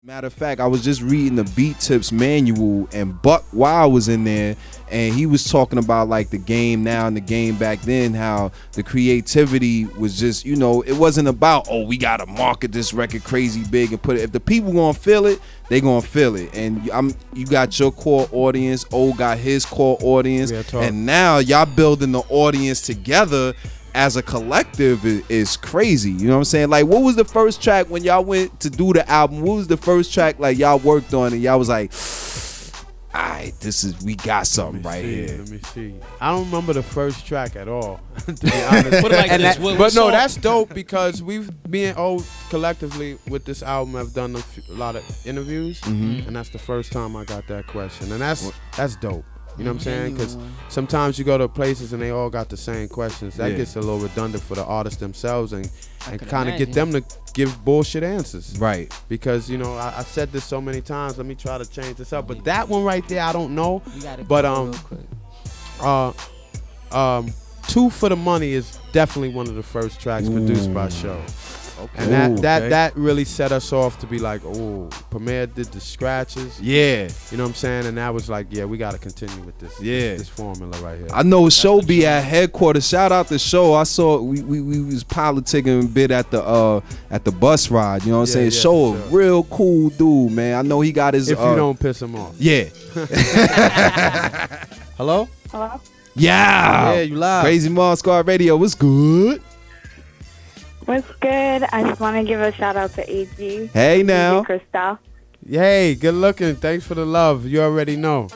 Matter of fact, I was just reading the Beat Tips manual, and Buck Wild was in there, and he was talking about like the game now and the game back then, how the creativity was just, it wasn't about, oh, we gotta market this record crazy big and put it. If the people gonna feel it, they gonna feel it. And you got your core audience, O got his core audience, and now y'all building the audience together as a collective is crazy. You know what I'm saying? Like, what was the first track when y'all went to do the album? What was the first track like y'all worked on and y'all was like, alright, we got something right here. Let me see. I don't remember the first track at all, to be honest. But no, that's dope because we've been collectively with this album have done a lot of interviews, and that's the first time I got that question, and that's dope. You know what I'm saying? Because sometimes you go to places and they all got the same questions. That gets a little redundant for the artists themselves and kind of get them to give bullshit answers. Right. Because, I said this so many times. Let me try to change this up. But that one right there, I don't know. But Two for the Money is definitely one of the first tracks produced by Show. Okay. And that really set us off to be like, Premier did the scratches. Yeah. You know what I'm saying? And that was like, yeah, we got to continue with this. Yeah. This formula right here. I know Show be at headquarters. Shout out to Show. I saw we was politicking a bit at the bus ride. You know what I'm saying? Show a real cool dude, man. I know he got his. If you don't piss him off. Yeah. Hello? Hello? Yeah. Yeah, you live. Crazy Mom Squad Radio. What's good? What's good? I just want to give a shout out to AG. Hey now. Cristal. Hey, good looking. Thanks for the love. You already know.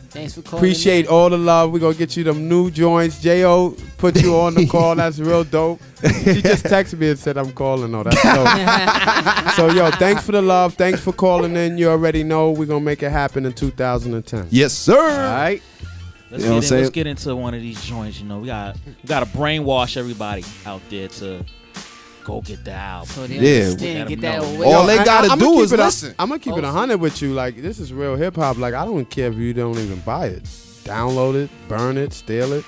Thanks for calling. Appreciate all the love. We're going to get you them new joints. J.O. put you on the call. That's real dope. She just texted me and said I'm calling. Oh, that's dope. So, yo, thanks for the love. Thanks for calling in. You already know we're going to make it happen in 2010. Yes, sir. All right. Let's get into one of these joints. We got to brainwash everybody out there to go get the album. So they understand, get that away. All they gotta do is listen. I'm gonna keep it 100 with you. Like, this is real hip hop. Like, I don't care if you don't even buy it, download it, burn it, steal it,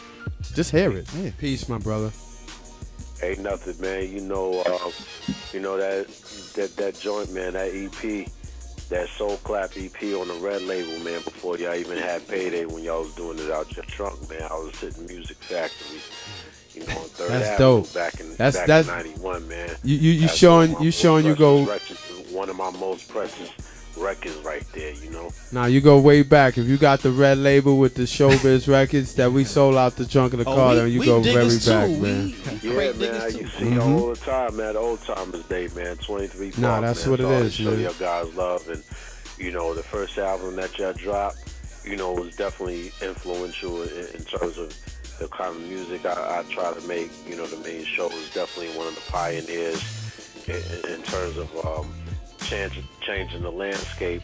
just hear it. Yeah. Peace, my brother. Ain't nothing, man. That joint, man. That EP, that Soul Clap EP on the Red Label, man. Before y'all even had Payday, when y'all was doing it out your trunk, man. I was sitting Music Factory. On Third That's Avenue dope. Back in '91, man. You showing you go. One of my most precious records right there, Nah, you go way back. If you got the Red Label with the Showbiz records that we sold out the trunk of the car, then you go very back, man. Yeah, man. I used to see all the time, man. The old timers day, man. 23. Nah, that's man. what it is, show man. your guys love, and the first album that y'all dropped, was definitely influential in terms of the kind of music I try to make. The main show is definitely one of the pioneers in terms of changing the landscape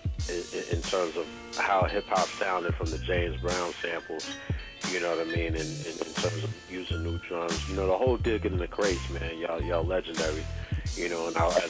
in terms of how hip-hop sounded from the James Brown samples, you know what I mean, in terms of using new drums. The whole Digging in the Crates, man, y'all legendary. And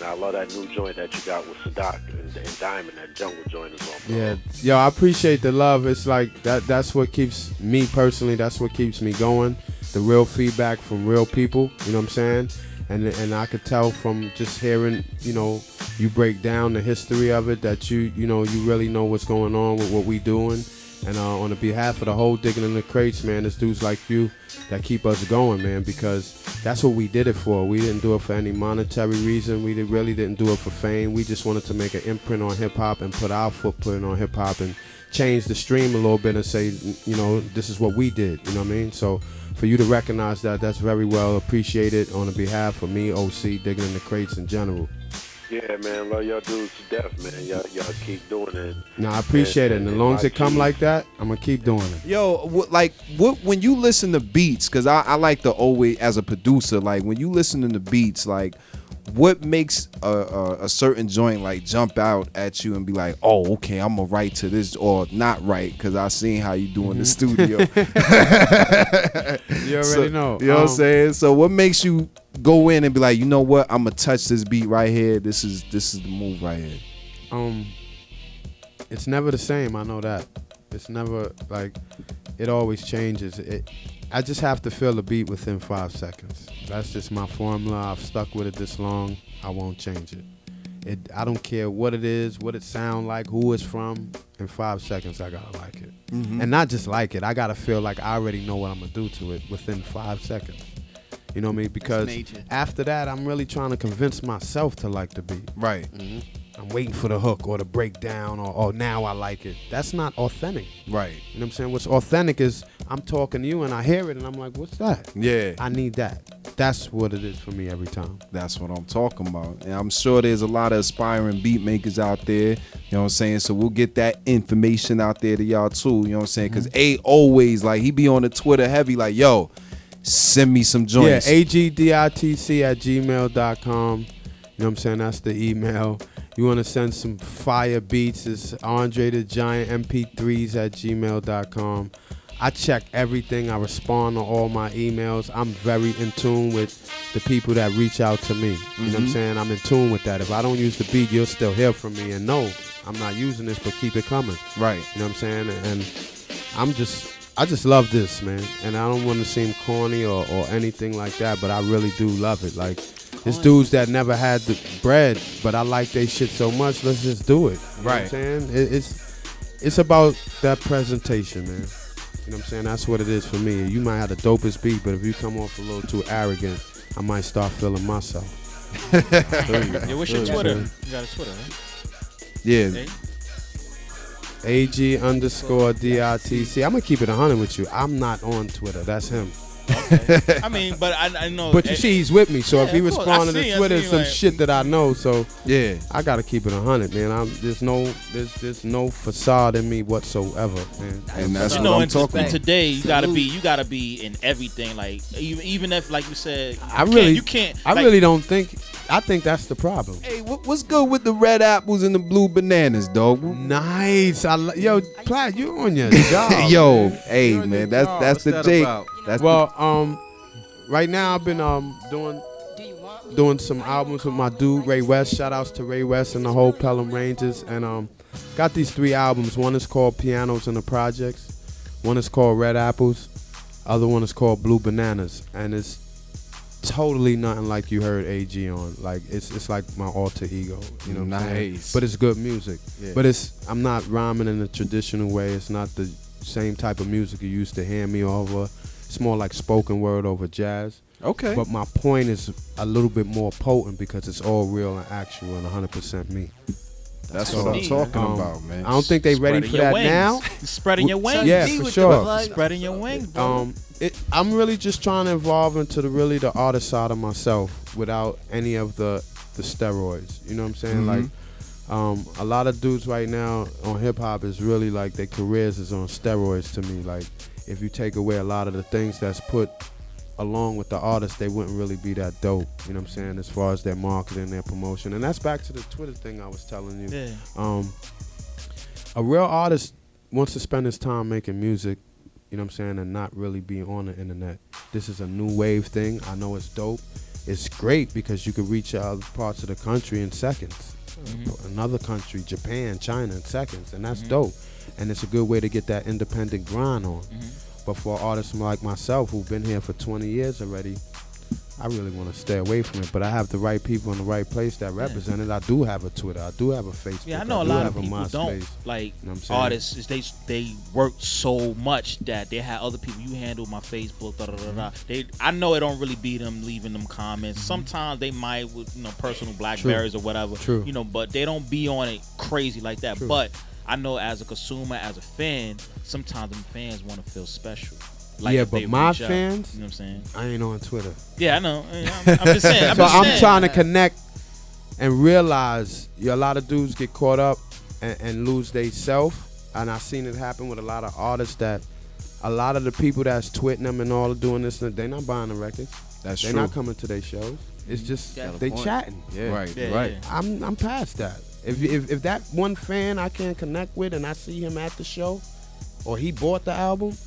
I love that new joint that you got with Sadat and Diamond, that jungle joint as well. Yeah, yo, I appreciate the love. It's like that's what keeps me personally, that's what keeps me going. The real feedback from real people, you know what I'm saying? And I could tell from just hearing, you break down the history of it that you really know what's going on with what we doing. And on the behalf of the whole Digging in the Crates, man, it's dudes like you that keep us going, man, because that's what we did it for. We didn't do it for any monetary reason. We really didn't do it for fame. We just wanted to make an imprint on hip-hop and put our footprint on hip-hop and change the stream a little bit and say, this is what we did, you know what I mean? So for you to recognize that, that's very well appreciated on the behalf of me, OC, Digging in the Crates in general. Yeah, man, love y'all dudes to death, man. Y'all keep doing it. No, I appreciate it. And as long as it come like that, I'm going to keep doing it. Yo, when you listen to beats, because I like to always, as a producer, like when you listen to the beats, like what makes a certain joint like jump out at you and be like, oh, okay, I'm going to write to this, or not write, because I seen how you do in the studio. You already know. You know what I'm saying? So what makes you go in and be like, you know what, I'm gonna touch this beat right here. This is the move right here. It's never the same. I know that. It's never like, it always changes. I just have to feel the beat within 5 seconds. That's just my formula. I've stuck with it this long. I won't change it. I don't care what it is, what it sound like, who it's from. In 5 seconds, I gotta like it. And not just like it, I gotta feel like I already know what I'm gonna do to it within 5 seconds. You know what I mean? Because after that, I'm really trying to convince myself to like the beat. Right. I'm waiting for the hook or the breakdown or now I like it. That's not authentic. Right. You know what I'm saying? What's authentic is I'm talking to you and I hear it and I'm like, what's that? Yeah. I need that. That's what it is for me every time. That's what I'm talking about. And I'm sure there's a lot of aspiring beat makers out there. You know what I'm saying? So we'll get that information out there to y'all too. You know what I'm saying? Because A always, like, he be on the Twitter heavy, like, yo, send me some joints. Yeah, agditc@gmail.com. You know what I'm saying? That's the email. You want to send some fire beats, it's Andre the Giant MP3s@gmail.com. I check everything. I respond to all my emails. I'm very in tune with the people that reach out to me. You know what I'm saying? I'm in tune with that. If I don't use the beat, you'll still hear from me. And no, I'm not using this, but keep it coming. Right. You know what I'm saying? And I just love this, man. And I don't want to seem corny or anything like that, but I really do love it. Like, it's dudes that never had the bread, but I like they shit so much, let's just do it. You know what I'm saying? It's about that presentation, man. You know what I'm saying? That's what it is for me. You might have the dopest beat, but if you come off a little too arrogant, I might start feeling myself. Yeah, what's your Twitter? You got a Twitter, right? Yeah. AG_DITC. I'm going to keep it 100 with you. I'm not on Twitter. That's him. Okay. I mean, but I know. But you see, he's with me. So if he of course. responded I to see, Twitter, some like, shit that I know. So Yeah. I gotta keep it 100, man. There's no facade in me whatsoever, man. And that's you what know, I'm in talking about. today, you gotta be in everything. Like even if, like you said, I really don't think. I think that's the problem. Hey, what's good with the red apples and the blue bananas, dog? Nice. Yo, Platt, you on your job. Yo, man. hey, You on man, your that's job. the What's that Jake. about? That's Right now I've been doing some albums with my dude Ray West. Shout outs to Ray West and the whole Pelham Rangers. And got these 3 albums. One is called Pianos in the Projects. One is called Red Apples. Other one is called Blue Bananas. And it's totally nothing like you heard AG on. Like it's like my alter ego. You know what I'm saying? Nice. But it's good music. Yeah. But I'm not rhyming in the traditional way. It's not the same type of music you used to hear me over. It's more like spoken word over jazz. Okay. But my point is a little bit more potent because it's all real and actual and 100% me. That's what I'm talking about, man. I don't think they ready for that now. Spreading your wings. Yeah, for sure. Spreading your wings, bro. I'm really just trying to evolve into the artist side of myself without any of the steroids. You know what I'm saying? Like, a lot of dudes right now on hip hop is really like their careers is on steroids to me. Like, if you take away a lot of the things that's put along with the artist, they wouldn't really be that dope. You know what I'm saying? As far as their marketing, their promotion, and that's back to the Twitter thing I was telling you. Yeah. A real artist wants to spend his time making music, you know what I'm saying, and not really be on the internet. This is a new wave thing. I know it's dope. It's great because you can reach other parts of the country in seconds. Another country, Japan, China, in seconds, and that's dope. And it's a good way to get that independent grind on. But for artists like myself who've been here for 20 years already, I really want to stay away from it. But I have the right people in the right place that represent it. I do have a Twitter. I do have a Facebook. Yeah, I know a lot of have people don't like, you know what I'm saying? artists. Is they work so much that they have other people. You handle my Facebook. Da, da, da, da. I know it don't really be them leaving them comments. Sometimes they might with personal Blackberries or whatever. True. But they don't be on it crazy like that. True. But I know as a consumer, as a fan, sometimes them fans want to feel special. Like yeah, if but they my reach out, fans, you know what I'm saying? I ain't on Twitter. Yeah, I know. I'm just saying. So I'm trying to connect and realize a lot of dudes get caught up and lose they self. And I seen it happen with a lot of artists that a lot of the people that's tweeting them and all doing this, they're not buying the records. That's They're true. not coming to their shows. It's just they chatting. Yeah. Right. Yeah, right. yeah. I'm past that. If that one fan I can't connect with and I see him at the show or he bought the album,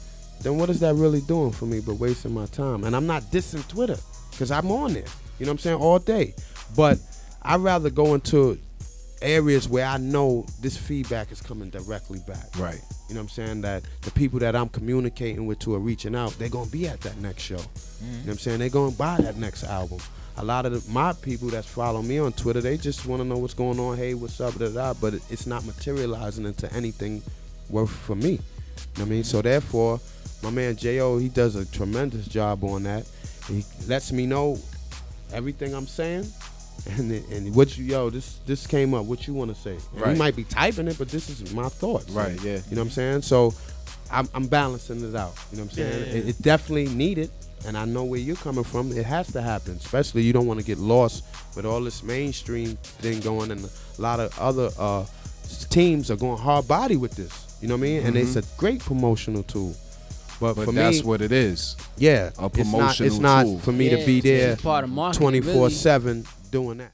then what is that really doing for me but wasting my time? And I'm not dissing Twitter because I'm on there, you know what I'm saying, all day. But I'd rather go into areas where I know this feedback is coming directly back. Right. You know what I'm saying? That the people that I'm communicating with or reaching out, they're going to be at that next show. You know what I'm saying? They're going to buy that next album. a lot of my people that follow me on Twitter, they just want to know what's going on. Hey, what's up, but it's not materializing into anything worth for me. You know what I mean? So therefore, my man J.O., he does a tremendous job on that. He lets me know everything I'm saying. And what this came up, what you want to say. Right. You might be typing it, but this is my thoughts. Right, yeah. You know what I'm saying? So I'm balancing it out. You know what I'm saying? Yeah. It definitely needed, and I know where you're coming from. It has to happen, especially you don't want to get lost with all this mainstream thing going, and a lot of other teams are going hard body with this. You know what I mean? And it's a great promotional tool. But for that's me, what it is. Yeah, a promotional it's not tool. For me to be there part of 24/7 doing that.